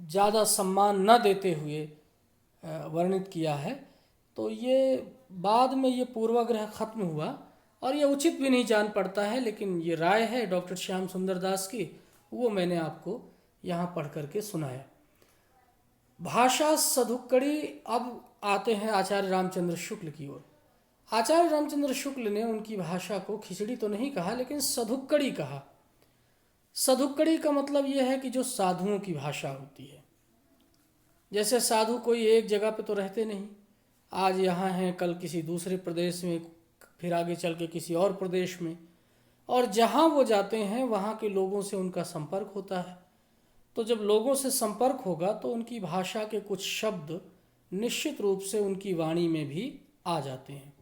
ज़्यादा सम्मान न देते हुए वर्णित किया है। तो ये बाद में ये पूर्वाग्रह खत्म हुआ और ये उचित भी नहीं जान पड़ता है, लेकिन ये राय है डॉक्टर श्याम सुंदर दास की, वो मैंने आपको यहाँ पढ़ करके सुनाया। भाषा सधुक्कड़ी। अब आते हैं आचार्य रामचंद्र शुक्ल की ओर। आचार्य रामचंद्र शुक्ल ने उनकी भाषा को खिचड़ी तो नहीं कहा, लेकिन सधुक्कड़ी कहा। सधुक्कड़ी का मतलब यह है कि जो साधुओं की भाषा होती है। जैसे साधु कोई एक जगह पे तो रहते नहीं, आज यहाँ हैं, कल किसी दूसरे प्रदेश में, फिर आगे चल के किसी और प्रदेश में, और जहाँ वो जाते हैं वहाँ के लोगों से उनका संपर्क होता है। तो जब लोगों से संपर्क होगा तो उनकी भाषा के कुछ शब्द निश्चित रूप से उनकी वाणी में भी आ जाते हैं।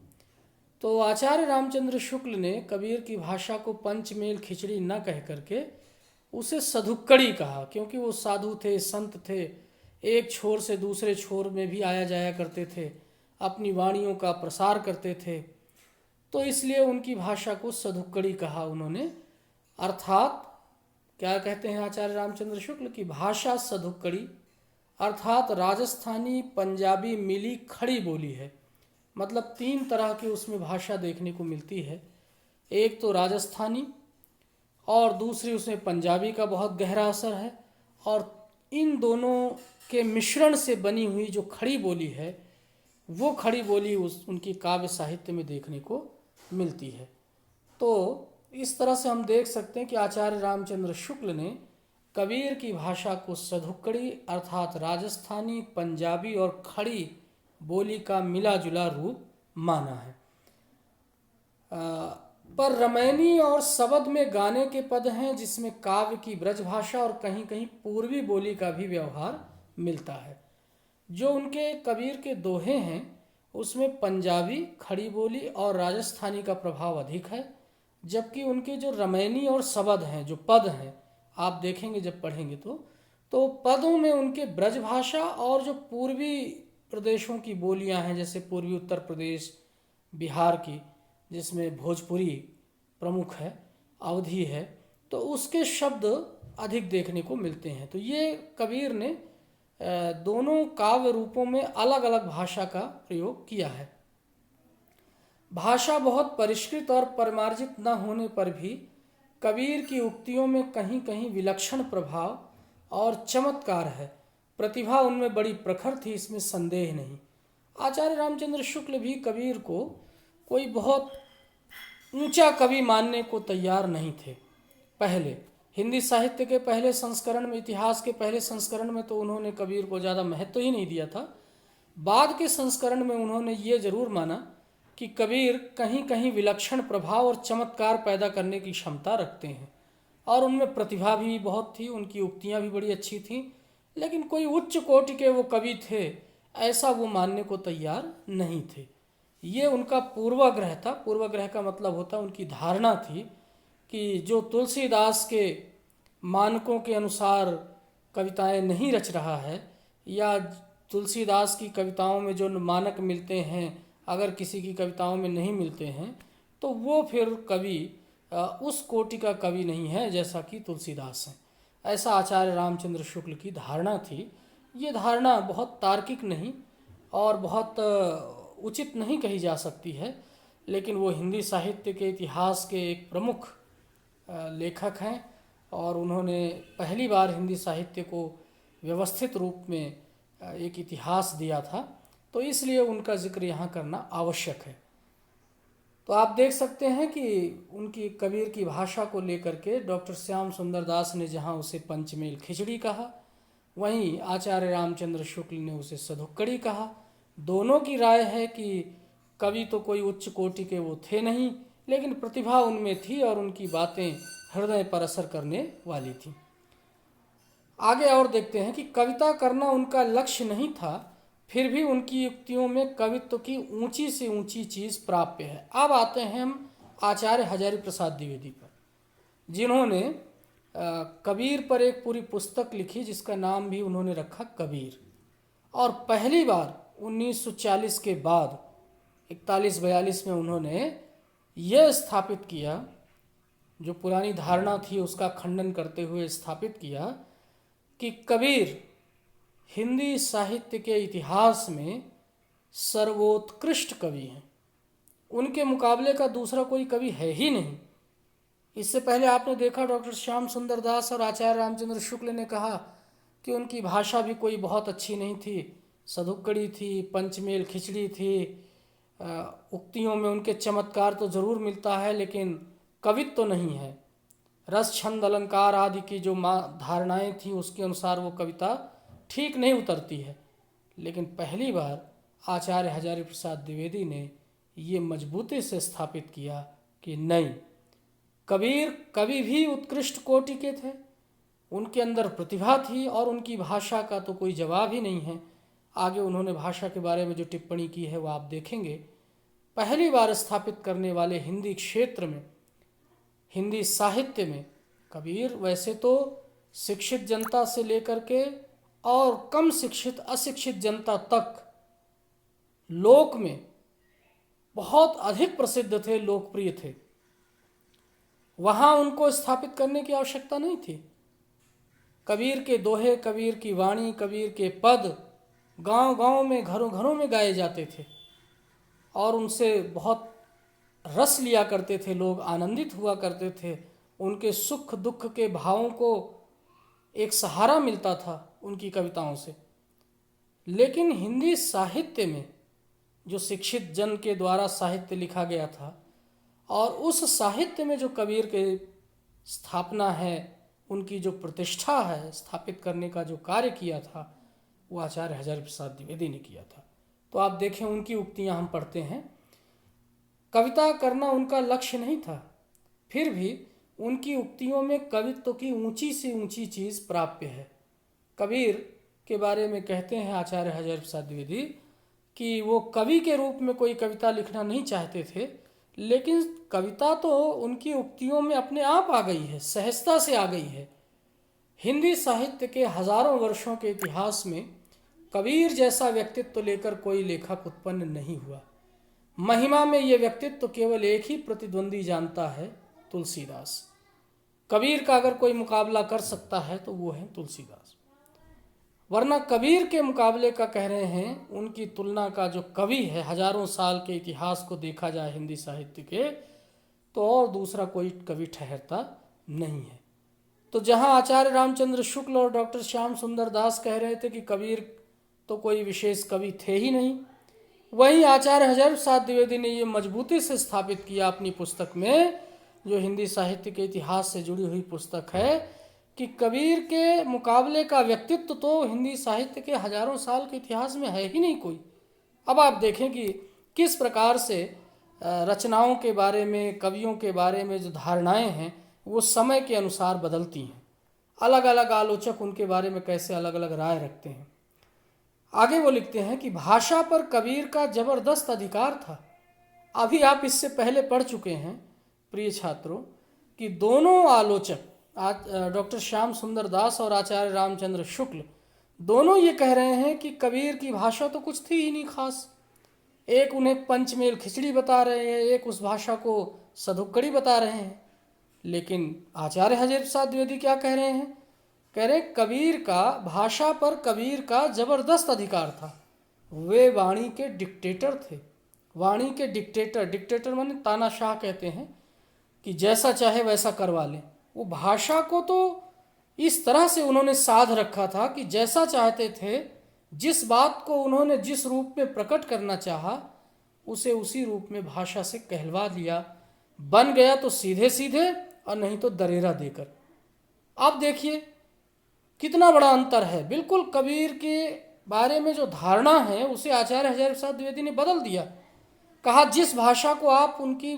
तो आचार्य रामचंद्र शुक्ल ने कबीर की भाषा को पंचमेल खिचड़ी न कह करके उसे सधुक्कड़ी कहा, क्योंकि वो साधु थे, संत थे, एक छोर से दूसरे छोर में भी आया जाया करते थे, अपनी वाणियों का प्रसार करते थे। तो इसलिए उनकी भाषा को सधुक्कड़ी कहा उन्होंने। अर्थात क्या कहते हैं आचार्य रामचंद्र शुक्ल की भाषा सधुक्कड़ी, अर्थात राजस्थानी पंजाबी मिली खड़ी बोली है। मतलब तीन तरह की उसमें भाषा देखने को मिलती है। एक तो राजस्थानी, और दूसरी उसमें पंजाबी का बहुत गहरा असर है, और इन दोनों के मिश्रण से बनी हुई जो खड़ी बोली है, वो खड़ी बोली उनकी काव्य साहित्य में देखने को मिलती है। तो इस तरह से हम देख सकते हैं कि आचार्य रामचंद्र शुक्ल ने कबीर की भाषा को सधुक्कड़ी अर्थात राजस्थानी, पंजाबी और खड़ी बोली का मिला जुला रूप माना है। पर रमैनी और शबद में गाने के पद हैं, जिसमें काव्य की ब्रजभाषा और कहीं कहीं पूर्वी बोली का भी व्यवहार मिलता है। जो उनके कबीर के दोहे हैं उसमें पंजाबी, खड़ी बोली और राजस्थानी का प्रभाव अधिक है, जबकि उनके जो रमैनी और शबद हैं, जो पद हैं, आप देखेंगे जब पढ़ेंगे तो पदों में उनके ब्रजभाषा और जो पूर्वी प्रदेशों की बोलियां हैं, जैसे पूर्वी उत्तर प्रदेश, बिहार की, जिसमें भोजपुरी प्रमुख है, अवधी है, तो उसके शब्द अधिक देखने को मिलते हैं। तो ये कबीर ने दोनों काव्य रूपों में अलग अलग भाषा का प्रयोग किया है। भाषा बहुत परिष्कृत और परिमार्जित न होने पर भी कबीर की उक्तियों में कहीं कहीं विलक्षण प्रभाव और चमत्कार है। प्रतिभा उनमें बड़ी प्रखर थी, इसमें संदेह नहीं। आचार्य रामचंद्र शुक्ल भी कबीर को कोई बहुत ऊंचा कवि मानने को तैयार नहीं थे। पहले हिंदी साहित्य के पहले संस्करण में, इतिहास के पहले संस्करण में तो उन्होंने कबीर को ज़्यादा महत्व ही नहीं दिया था। बाद के संस्करण में उन्होंने ये जरूर माना कि कबीर कहीं कहीं विलक्षण प्रभाव और चमत्कार पैदा करने की क्षमता रखते हैं, और उनमें प्रतिभा भी बहुत थी, उनकी उक्तियाँ भी बड़ी अच्छी थीं, लेकिन कोई उच्च कोटि के वो कवि थे ऐसा वो मानने को तैयार नहीं थे। ये उनका पूर्वाग्रह था। पूर्वाग्रह का मतलब होता, उनकी धारणा थी कि जो तुलसीदास के मानकों के अनुसार कविताएं नहीं रच रहा है, या तुलसीदास की कविताओं में जो मानक मिलते हैं अगर किसी की कविताओं में नहीं मिलते हैं, तो वो फिर कवि उस कोटि का कवि नहीं है जैसा कि तुलसीदास हैं। ऐसा आचार्य रामचंद्र शुक्ल की धारणा थी। ये धारणा बहुत तार्किक नहीं और बहुत उचित नहीं कही जा सकती है, लेकिन वो हिंदी साहित्य के इतिहास के एक प्रमुख लेखक हैं, और उन्होंने पहली बार हिंदी साहित्य को व्यवस्थित रूप में एक इतिहास दिया था, तो इसलिए उनका जिक्र यहाँ करना आवश्यक है। तो आप देख सकते हैं कि उनकी कबीर की भाषा को लेकर के डॉक्टर श्याम सुंदर दास ने जहाँ उसे पंचमेल खिचड़ी कहा, वहीं आचार्य रामचंद्र शुक्ल ने उसे सधुक्कड़ी कहा। दोनों की राय है कि कवि तो कोई उच्च कोटि के वो थे नहीं, लेकिन प्रतिभा उनमें थी और उनकी बातें हृदय पर असर करने वाली थी। आगे और देखते हैं कि कविता करना उनका लक्ष्य नहीं था, फिर भी उनकी युक्तियों में कवित्व की ऊंची से ऊंची चीज़ प्राप्य है। अब आते हैं हम आचार्य हजारी प्रसाद द्विवेदी पर, जिन्होंने कबीर पर एक पूरी पुस्तक लिखी जिसका नाम भी उन्होंने रखा कबीर। और पहली बार 1940 के बाद 41-42 में उन्होंने यह स्थापित किया, जो पुरानी धारणा थी उसका खंडन करते हुए स्थापित किया, कि कबीर हिंदी साहित्य के इतिहास में सर्वोत्कृष्ट कवि हैं। उनके मुकाबले का दूसरा कोई कवि है ही नहीं। इससे पहले आपने देखा डॉक्टर श्याम सुंदर दास और आचार्य रामचंद्र शुक्ल ने कहा कि उनकी भाषा भी कोई बहुत अच्छी नहीं थी, सधुक्कड़ी थी, पंचमेल खिचड़ी थी, उक्तियों में उनके चमत्कार तो ज़रूर मिलता है लेकिन कवित्व तो नहीं है। रस छंद अलंकार आदि की जो धारणाएं थी उसके अनुसार वो कविता ठीक नहीं उतरती है। लेकिन पहली बार आचार्य हजारी प्रसाद द्विवेदी ने ये मजबूती से स्थापित किया कि नहीं, कबीर कवि भी उत्कृष्ट कोटि के थे, उनके अंदर प्रतिभा थी और उनकी भाषा का तो कोई जवाब ही नहीं है। आगे उन्होंने भाषा के बारे में जो टिप्पणी की है वो आप देखेंगे। पहली बार स्थापित करने वाले हिंदी क्षेत्र में, हिंदी साहित्य में कबीर वैसे तो शिक्षित जनता से लेकर के और कम शिक्षित अशिक्षित जनता तक लोक में बहुत अधिक प्रसिद्ध थे, लोकप्रिय थे। वहाँ उनको स्थापित करने की आवश्यकता नहीं थी। कबीर के दोहे, कबीर की वाणी, कबीर के पद गांव-गांव में, घरों घरों में गाए जाते थे और उनसे बहुत रस लिया करते थे लोग, आनंदित हुआ करते थे। उनके सुख दुख के भावों को एक सहारा मिलता था उनकी कविताओं से। लेकिन हिंदी साहित्य में जो शिक्षित जन के द्वारा साहित्य लिखा गया था और उस साहित्य में जो कबीर के स्थापना है, उनकी जो प्रतिष्ठा है, स्थापित करने का जो कार्य किया था, वो आचार्य हजारी प्रसाद द्विवेदी ने किया था। तो आप देखें, उनकी उक्तियां हम पढ़ते हैं। कविता करना उनका लक्ष्य नहीं था, फिर भी उनकी उक्तियों में कवित्व की ऊंची से ऊंची चीज़ प्राप्य है। कबीर के बारे में कहते हैं आचार्य हजारी प्रसाद द्विवेदी कि वो कवि के रूप में कोई कविता लिखना नहीं चाहते थे, लेकिन कविता तो उनकी उक्तियों में अपने आप आ गई है, सहजता से आ गई है। हिंदी साहित्य के हजारों वर्षों के इतिहास में कबीर जैसा व्यक्तित्व लेकर कोई लेखक उत्पन्न नहीं हुआ। महिमा में ये व्यक्तित्व केवल एक ही प्रतिद्वंदी जानता है, तुलसीदास। कबीर का अगर कोई मुकाबला कर सकता है तो वो है तुलसीदास। वरना कबीर के मुकाबले का कह रहे हैं, उनकी तुलना का जो कवि है, हजारों साल के इतिहास को देखा जाए हिंदी साहित्य के, तो और दूसरा कोई कवि ठहरता नहीं है। तो जहां आचार्य रामचंद्र शुक्ल और डॉक्टर श्याम सुंदर दास कह रहे थे कि कबीर तो कोई विशेष कवि थे ही नहीं, वहीं आचार्य हजारी प्रसाद द्विवेदी ने ये मजबूती से स्थापित किया अपनी पुस्तक में, जो हिंदी साहित्य के इतिहास से जुड़ी हुई पुस्तक है, कि कबीर के मुकाबले का व्यक्तित्व तो हिंदी साहित्य के हजारों साल के इतिहास में है ही नहीं कोई। अब आप देखें कि किस प्रकार से रचनाओं के बारे में, कवियों के बारे में जो धारणाएं हैं वो समय के अनुसार बदलती हैं। अलग अलग आलोचक उनके बारे में कैसे अलग अलग राय रखते हैं। आगे वो लिखते हैं कि भाषा पर कबीर का जबरदस्त अधिकार था। अभी आप इससे पहले पढ़ चुके हैं प्रिय छात्रों कि दोनों आलोचक, डॉक्टर श्याम सुंदर दास और आचार्य रामचंद्र शुक्ल, दोनों ये कह रहे हैं कि कबीर की भाषा तो कुछ थी ही नहीं खास। एक उन्हें पंचमेल खिचड़ी बता रहे हैं, एक उस भाषा को सधुक्कड़ी बता रहे हैं। लेकिन आचार्य हजारी प्रसाद द्विवेदी क्या कह रहे हैं? कह रहे कबीर का, भाषा पर कबीर का जबरदस्त अधिकार था। वे वाणी के डिक्टेटर थे। वाणी के डिक्टेटर, डिक्टेटर माने तानाशाह कहते हैं कि जैसा चाहे वैसा करवा लें। वो भाषा को तो इस तरह से उन्होंने साध रखा था कि जैसा चाहते थे, जिस बात को उन्होंने जिस रूप में प्रकट करना चाहा, उसे उसी रूप में भाषा से कहलवा दिया। बन गया तो सीधे सीधे और नहीं तो दरेरा देकर। अब देखिए कितना बड़ा अंतर है। बिल्कुल कबीर के बारे में जो धारणा है उसे आचार्य हजारी प्रसाद द्विवेदी ने बदल दिया। कहा जिस भाषा को आप उनकी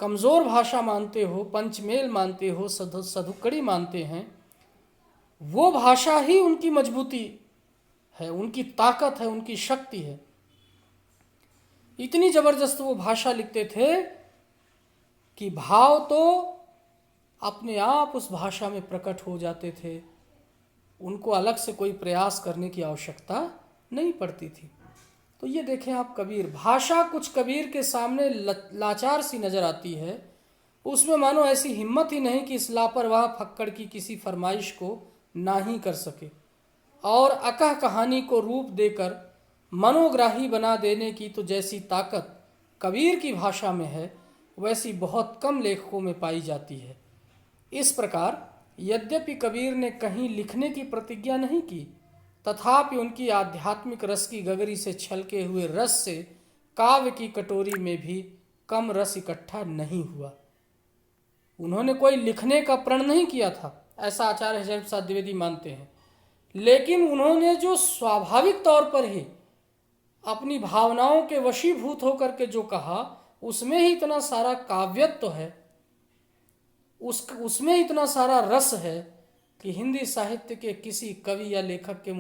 कमज़ोर भाषा मानते हो, पंचमेल मानते हो, सधुक्कड़ी मानते हैं, वो भाषा ही उनकी मजबूती है, उनकी ताकत है, उनकी शक्ति है। इतनी जबरदस्त वो भाषा लिखते थे कि भाव तो अपने आप उस भाषा में प्रकट हो जाते थे। उनको अलग से कोई प्रयास करने की आवश्यकता नहीं पड़ती थी। तो ये देखें आप, कबीर, भाषा कुछ कबीर के सामने लाचार सी नजर आती है। उसमें मानो ऐसी हिम्मत ही नहीं कि इस लापरवाह फक्कड़ की किसी फरमाइश को ना ही कर सके। और अकह कहानी को रूप देकर मनोग्राही बना देने की तो जैसी ताकत कबीर की भाषा में है, वैसी बहुत कम लेखकों में पाई जाती है। इस प्रकार यद्यपि कबीर ने कहीं लिखने की प्रतिज्ञा नहीं की, तथापि उनकी आध्यात्मिक रस की गगरी से छलके हुए रस से काव्य की कटोरी में भी कम रस इकट्ठा नहीं हुआ। उन्होंने कोई लिखने का प्रण नहीं किया था, ऐसा आचार्य हरिशंकर प्रसाद द्विवेदी मानते हैं, लेकिन उन्होंने जो स्वाभाविक तौर पर ही अपनी भावनाओं के वशीभूत होकर के जो कहा, उसमें ही इतना सारा काव्यत्व है, उसमें इतना सारा रस है कि हिंदी साहित्य के किसी कवि या लेखक के